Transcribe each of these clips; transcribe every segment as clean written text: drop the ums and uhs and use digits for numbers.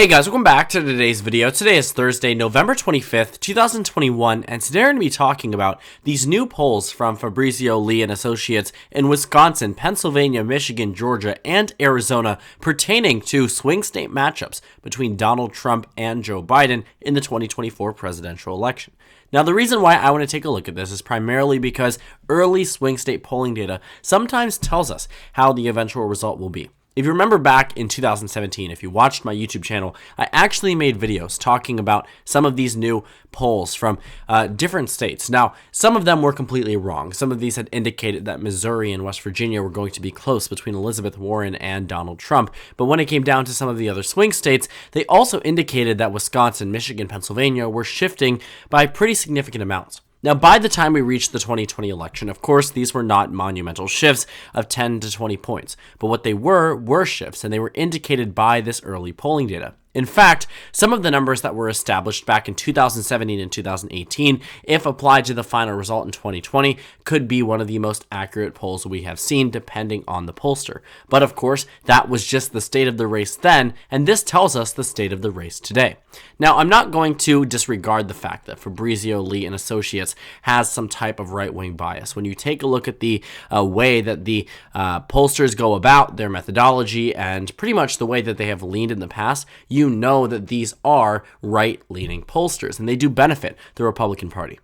Hey guys, welcome back to today's video. Today is Thursday, November 25th, 2021, and today we're going to be talking about these new polls from Fabrizio Lee and Associates in Wisconsin, Pennsylvania, Michigan, Georgia, and Arizona pertaining to swing state matchups between Donald Trump and Joe Biden in the 2024 presidential election. Now, the reason why I want to take a look at this is primarily because early swing state polling data sometimes tells us how the eventual result will be. If you remember back in 2017, if you watched my YouTube channel, I actually made videos talking about some of these new polls from different states. Now, some of them were completely wrong. Some of these had indicated that Missouri and West Virginia were going to be close between Elizabeth Warren and Donald Trump. But when it came down to some of the other swing states, they also indicated that Wisconsin, Michigan, Pennsylvania were shifting by pretty significant amounts. Now, by the time we reached the 2020 election, of course, these were not monumental shifts of 10 to 20 points, but what they were shifts, and they were indicated by this early polling data. In fact, some of the numbers that were established back in 2017 and 2018, if applied to the final result in 2020, could be one of the most accurate polls we have seen, depending on the pollster. But of course, that was just the state of the race then, and this tells us the state of the race today. Now, I'm not going to disregard the fact that Fabrizio Lee and Associates has some type of right-wing bias. When you take a look at the way that the pollsters go about their methodology and pretty much the way that they have leaned in the past, you know that these are right-leaning pollsters, and they do benefit the Republican Party.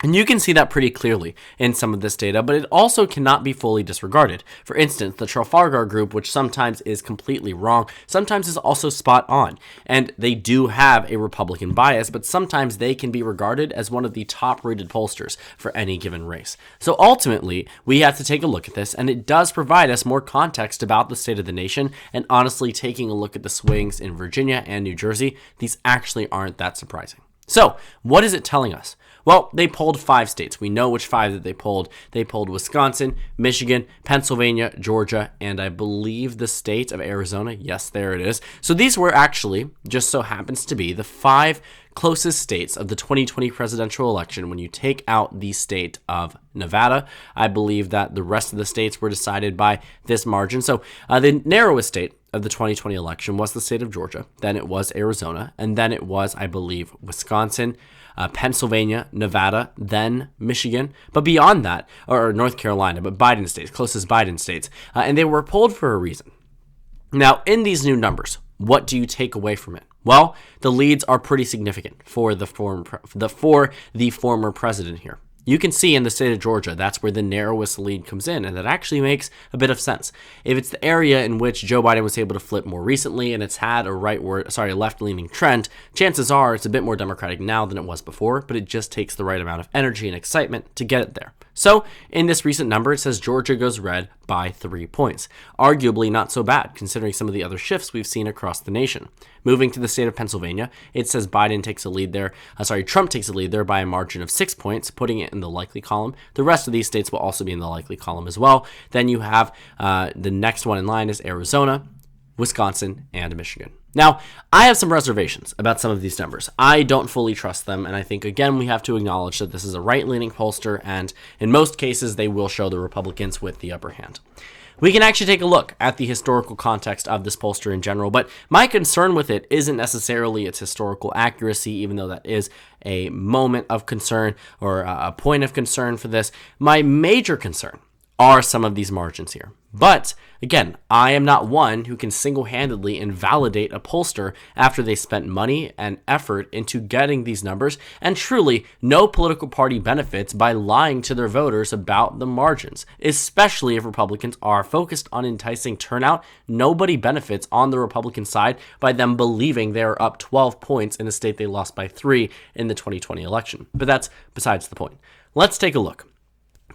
And you can see that pretty clearly in some of this data, but it also cannot be fully disregarded. For instance, the Trafalgar Group, which sometimes is completely wrong, sometimes is also spot on. And they do have a Republican bias, but sometimes they can be regarded as one of the top-rated pollsters for any given race. So ultimately, we have to take a look at this, and it does provide us more context about the state of the nation. And honestly, taking a look at the swings in Virginia and New Jersey, these actually aren't that surprising. So, what is it telling us? Well, they polled 5 states. We know which 5 that they polled. They polled Wisconsin, Michigan, Pennsylvania, Georgia, and I believe the state of Arizona. Yes, there it is. So these were actually, just so happens to be, the 5 closest states of the 2020 presidential election when you take out the state of Nevada. I believe that the rest of the states were decided by this margin. So the narrowest state of the 2020 election was the state of Georgia. Then it was Arizona. And then it was, I believe, Wisconsin, Pennsylvania, Nevada, then Michigan, but beyond that, or North Carolina, but Biden states, closest Biden states, and they were polled for a reason. Now, in these new numbers, what do you take away from it? Well, the leads are pretty significant for the former president here. You can see in the state of Georgia, that's where the narrowest lead comes in, and that actually makes a bit of sense. If it's the area in which Joe Biden was able to flip more recently, and it's had a left-leaning trend, chances are it's a bit more Democratic now than it was before, but it just takes the right amount of energy and excitement to get it there. So, in this recent number, it says Georgia goes red by 3 points. Arguably not so bad, considering some of the other shifts we've seen across the nation. Moving to the state of Pennsylvania, it says Trump takes a lead there by a margin of 6 points, putting it in the likely column. The rest of these states will also be in the likely column as well. Then you have the next one in line is Arizona, Wisconsin, and Michigan. Now, I have some reservations about some of these numbers. I don't fully trust them, and I think, again, we have to acknowledge that this is a right-leaning pollster, and in most cases, they will show the Republicans with the upper hand. We can actually take a look at the historical context of this pollster in general, but my concern with it isn't necessarily its historical accuracy, even though that is a moment of concern or a point of concern for this. My major concern are some of these margins here. But, again, I am not one who can single-handedly invalidate a pollster after they spent money and effort into getting these numbers, and truly, no political party benefits by lying to their voters about the margins, especially if Republicans are focused on enticing turnout. Nobody benefits on the Republican side by them believing they're up 12 points in a state they lost by 3 in the 2020 election. But that's besides the point. Let's take a look.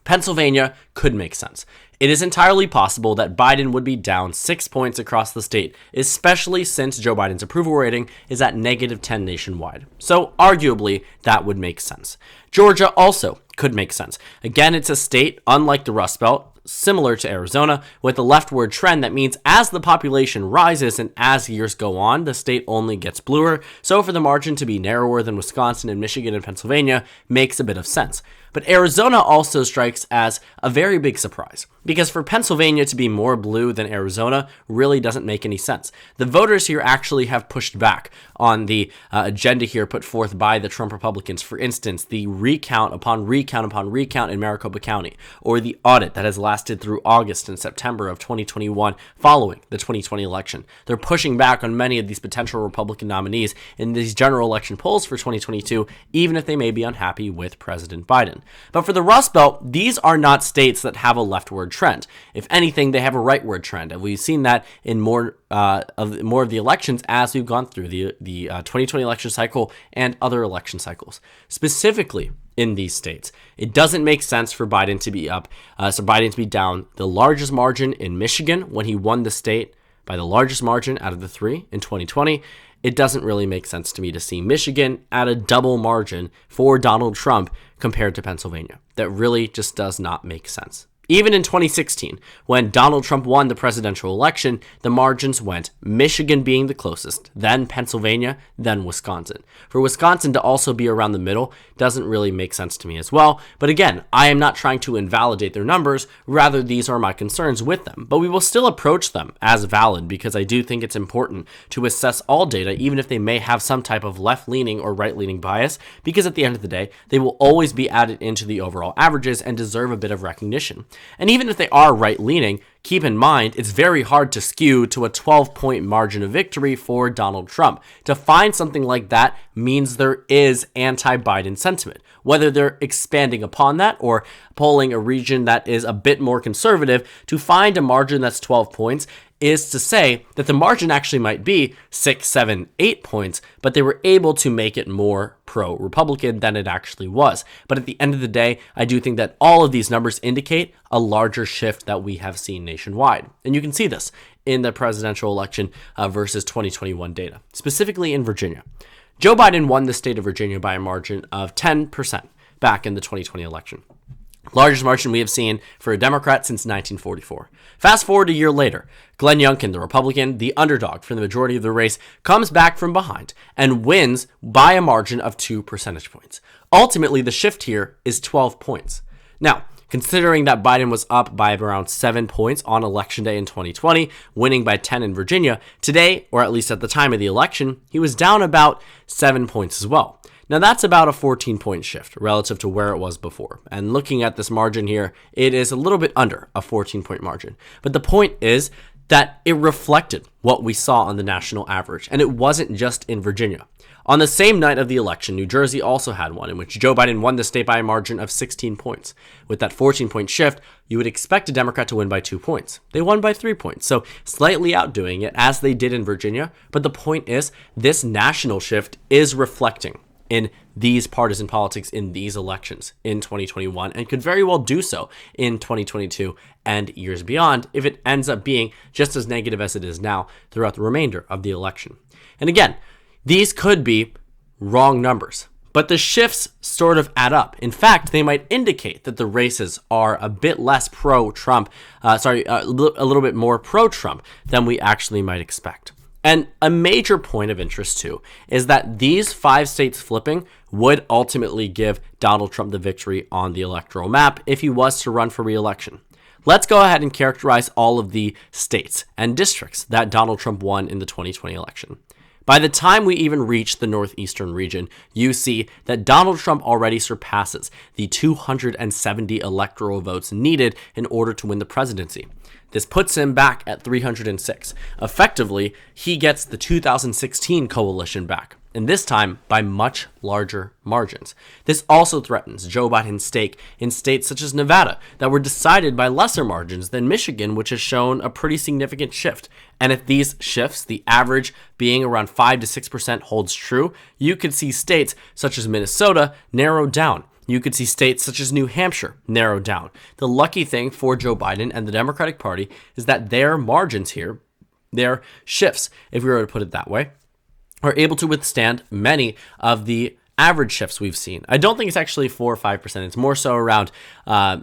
Pennsylvania could make sense. It is entirely possible that Biden would be down 6 points across the state, especially since Joe Biden's approval rating is at -10 nationwide. So arguably, that would make sense. Georgia also could make sense. Again, it's a state, unlike the Rust Belt, similar to Arizona, with a leftward trend that means as the population rises and as years go on, the state only gets bluer. So for the margin to be narrower than Wisconsin and Michigan and Pennsylvania makes a bit of sense. But Arizona also strikes as a very big surprise, because for Pennsylvania to be more blue than Arizona really doesn't make any sense. The voters here actually have pushed back on the agenda here put forth by the Trump Republicans. For instance, the recount upon recount upon recount in Maricopa County, or the audit that has lasted through August and September of 2021 following the 2020 election. They're pushing back on many of these potential Republican nominees in these general election polls for 2022, even if they may be unhappy with President Biden. But for the Rust Belt, these are not states that have a leftward trend. If anything, they have a rightward trend, and we've seen that in more of the elections as we've gone through the 2020 election cycle and other election cycles. Specifically in these states, it doesn't make sense for Biden to be up, Biden to be down the largest margin in Michigan when he won the state by the largest margin out of the three in 2020. It doesn't really make sense to me to see Michigan at a double margin for Donald Trump compared to Pennsylvania. That really just does not make sense. Even in 2016, when Donald Trump won the presidential election, the margins went Michigan being the closest, then Pennsylvania, then Wisconsin. For Wisconsin to also be around the middle doesn't really make sense to me as well. But again, I am not trying to invalidate their numbers. Rather, these are my concerns with them. But we will still approach them as valid, because I do think it's important to assess all data, even if they may have some type of left-leaning or right-leaning bias, because at the end of the day, they will always be added into the overall averages and deserve a bit of recognition. And even if they are right-leaning, keep in mind it's very hard to skew to a 12-point margin of victory for Donald Trump. To find something like that means there is anti-Biden sentiment. Whether they're expanding upon that or polling a region that is a bit more conservative, to find a margin that's 12 points is to say that the margin actually might be 6, 7, 8 points, but they were able to make it more pro-Republican than it actually was. But at the end of the day, I do think that all of these numbers indicate a larger shift that we have seen nationwide. And you can see this in the presidential election versus 2021 data, specifically in Virginia. Joe Biden won the state of Virginia by a margin of 10% back in the 2020 election. Largest margin we have seen for a Democrat since 1944. Fast forward a year later, Glenn Youngkin, the Republican, the underdog for the majority of the race, comes back from behind and wins by a margin of 2 percentage points. Ultimately, the shift here is 12 points. Now, considering that Biden was up by around 7 points on Election Day in 2020, winning by 10 in Virginia, today, or at least at the time of the election, he was down about 7 points as well. Now that's about a 14-point shift relative to where it was before. And looking at this margin here, it is a little bit under a 14-point margin. But the point is that it reflected what we saw on the national average, and it wasn't just in Virginia. On the same night of the election, New Jersey also had one in which Joe Biden won the state by a margin of 16 points. With that 14-point shift, you would expect a Democrat to win by 2 points. They won by 3 points, so slightly outdoing it as they did in Virginia. But the point is, this national shift is reflecting in these partisan politics in these elections in 2021, and could very well do so in 2022 and years beyond if it ends up being just as negative as it is now throughout the remainder of the election. And again, these could be wrong numbers, but the shifts sort of add up. In fact, they might indicate that the races are a bit less pro-Trump, a little bit more pro-Trump than we actually might expect. And a major point of interest, too, is that these 5 states flipping would ultimately give Donald Trump the victory on the electoral map if he was to run for re-election. Let's go ahead and characterize all of the states and districts that Donald Trump won in the 2020 election. By the time we even reach the northeastern region, you see that Donald Trump already surpasses the 270 electoral votes needed in order to win the presidency. This puts him back at 306. Effectively, he gets the 2016 coalition back, and this time by much larger margins. This also threatens Joe Biden's stake in states such as Nevada that were decided by lesser margins than Michigan, which has shown a pretty significant shift. And if these shifts, the average being around 5 to 6%, holds true, you could see states such as Minnesota narrow down. You could see states such as New Hampshire narrow down. The lucky thing for Joe Biden and the Democratic Party is that their margins here, their shifts, if we were to put it that way, are able to withstand many of the average shifts we've seen. I don't think it's actually 4 or 5%. It's more so around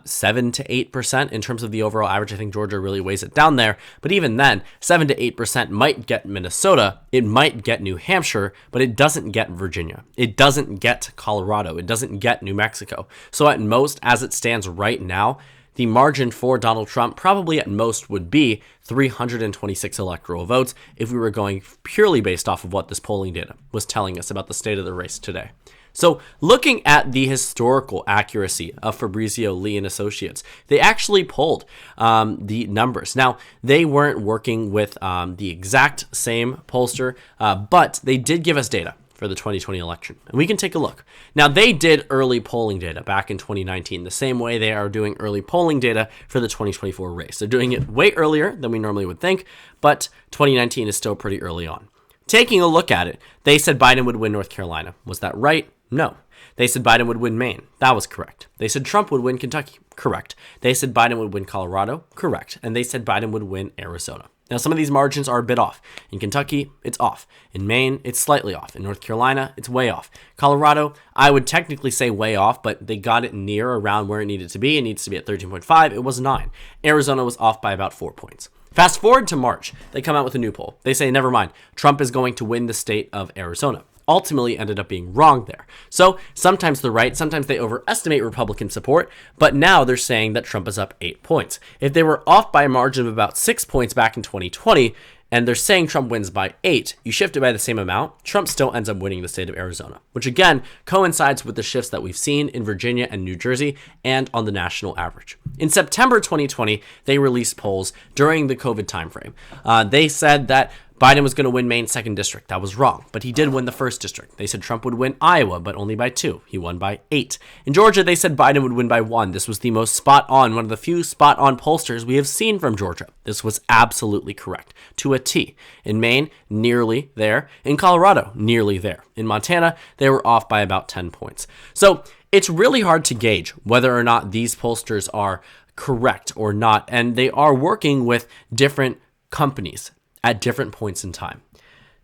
7 to 8% in terms of the overall average. I think Georgia really weighs it down there. But even then, 7 to 8% might get Minnesota. It might get New Hampshire, but it doesn't get Virginia. It doesn't get Colorado. It doesn't get New Mexico. So at most, as it stands right now, the margin for Donald Trump probably at most would be 326 electoral votes if we were going purely based off of what this polling data was telling us about the state of the race today. So looking at the historical accuracy of Fabrizio Lee and Associates, they actually polled the numbers. Now, they weren't working with the exact same pollster, but they did give us data for the 2020 election, and we can take a look. Now, they did early polling data back in 2019, the same way they are doing early polling data for the 2024 race. They're doing it way earlier than we normally would think, but 2019 is still pretty early on. Taking a look at it, they said Biden would win North Carolina. Was that right? No. They said Biden would win Maine. That was correct. They said Trump would win Kentucky. Correct. They said Biden would win Colorado. Correct. And they said Biden would win Arizona. Now, some of these margins are a bit off. In Kentucky, it's off. In Maine, it's slightly off. In North Carolina, it's way off. Colorado, I would technically say way off, but they got it near around where it needed to be. It needs to be at 13.5. It was 9. Arizona was off by about 4 points. Fast forward to March. They come out with a new poll. They say, never mind, Trump is going to win the state of Arizona. Ultimately ended up being wrong there. So sometimes they're right, sometimes they overestimate Republican support, but now they're saying that Trump is up 8 points. If they were off by a margin of about 6 points back in 2020, and they're saying Trump wins by 8, you shift it by the same amount, Trump still ends up winning the state of Arizona, which again coincides with the shifts that we've seen in Virginia and New Jersey and on the national average. In September 2020, they released polls during the COVID timeframe. They said that Biden was going to win Maine's 2nd district. That was wrong, but he did win the 1st district. They said Trump would win Iowa, but only by 2. He won by 8. In Georgia, they said Biden would win by 1. This was the most spot on, one of the few spot on pollsters we have seen from Georgia. This was absolutely correct to a T. In Maine, nearly there. In Colorado, nearly there. In Montana, they were off by about 10 points. So it's really hard to gauge whether or not these pollsters are correct or not, and they are working with different companies at different points in time.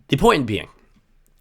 The point being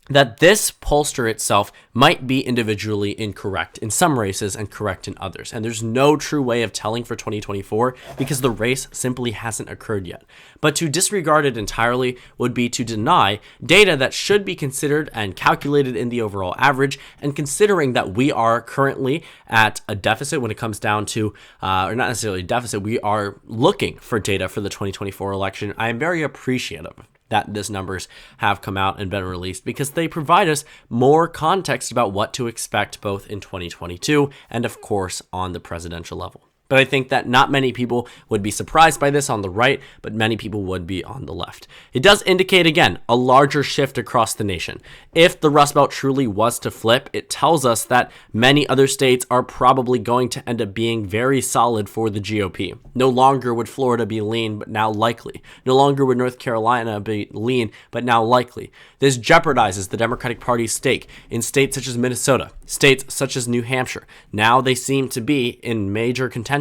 that this pollster itself might be individually incorrect in some races and correct in others. And there's no true way of telling for 2024 because the race simply hasn't occurred yet. But to disregard it entirely would be to deny data that should be considered and calculated in the overall average. And considering that we are currently at a deficit when it comes down to, or not necessarily a deficit, we are looking for data for the 2024 election, I am very appreciative that these numbers have come out and been released because they provide us more context about what to expect both in 2022 and, of course, on the presidential level. But I think that not many people would be surprised by this on the right, but many people would be on the left. It does indicate, again, a larger shift across the nation. If the Rust Belt truly was to flip, it tells us that many other states are probably going to end up being very solid for the GOP. No longer would Florida be lean, but now likely. No longer would North Carolina be lean, but now likely. This jeopardizes the Democratic Party's stake in states such as Minnesota, states such as New Hampshire. Now they seem to be in major contention.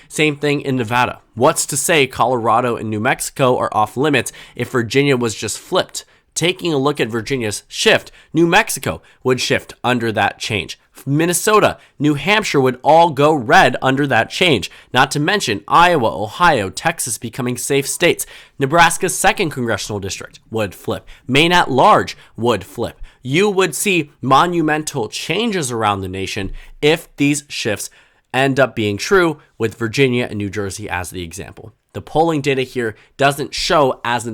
Same thing in Nevada. What's to say Colorado and New Mexico are off limits if Virginia was just flipped? Taking a look at Virginia's shift, New Mexico would shift under that change. Minnesota, New Hampshire would all go red under that change. Not to mention Iowa, Ohio, Texas becoming safe states. Nebraska's 2nd congressional district would flip. Maine at large would flip. You would see monumental changes around the nation if these shifts end up being true, with Virginia and New Jersey as the example. The polling data here doesn't show as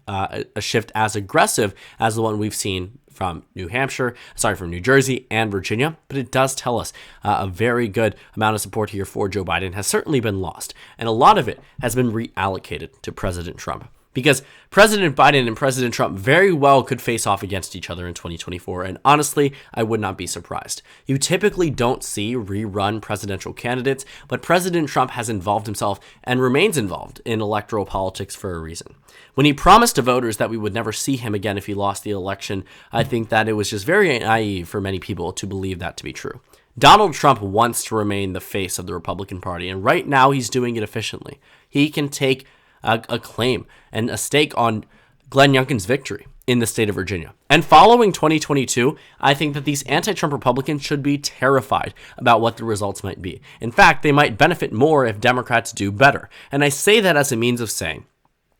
a shift as aggressive as the one we've seen from from New Jersey and Virginia, but it does tell us a very good amount of support here for Joe Biden has certainly been lost, and a lot of it has been reallocated to President Trump. Because President Biden and President Trump very well could face off against each other in 2024, and honestly, I would not be surprised. You typically don't see rerun presidential candidates, but President Trump has involved himself and remains involved in electoral politics for a reason. When he promised to voters that we would never see him again if he lost the election, I think that it was just very naive for many people to believe that to be true. Donald Trump wants to remain the face of the Republican Party, and right now he's doing it efficiently. He can take a claim and a stake on Glenn Youngkin's victory. in the state of Virginia. And following 2022, I think that these anti-Trump Republicans should be terrified about what the results might be. In fact, they might benefit more if Democrats do better. And I say that as a means of saying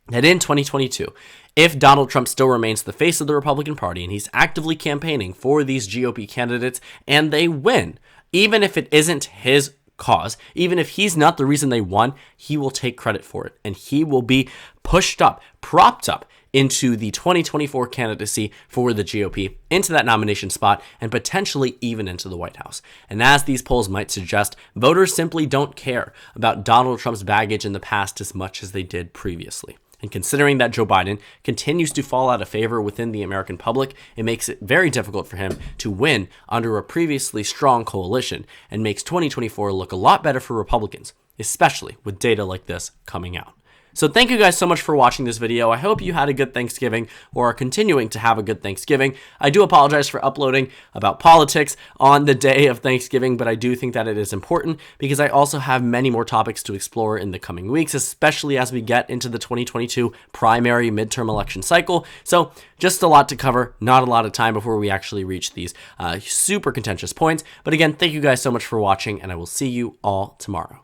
that in 2022, if Donald Trump still remains the face of the Republican Party and he's actively campaigning for these GOP candidates and they win, even if it isn't his cause, even if he's not the reason they won, he will take credit for it. And he will be pushed up, propped up into the 2024 candidacy for the GOP, into that nomination spot, and potentially even into the White House. And as these polls might suggest, voters simply don't care about Donald Trump's baggage in the past as much as they did previously. And considering that Joe Biden continues to fall out of favor within the American public, it makes it very difficult for him to win under a previously strong coalition and makes 2024 look a lot better for Republicans, especially with data like this coming out. So thank you guys so much for watching this video. I hope you had a good Thanksgiving or are continuing to have a good Thanksgiving. I do apologize for uploading about politics on the day of Thanksgiving, but I do think that it is important because I also have many more topics to explore in the coming weeks, especially as we get into the 2022 primary midterm election cycle. So just a lot to cover, not a lot of time before we actually reach these super contentious points. But again, thank you guys so much for watching, and I will see you all tomorrow.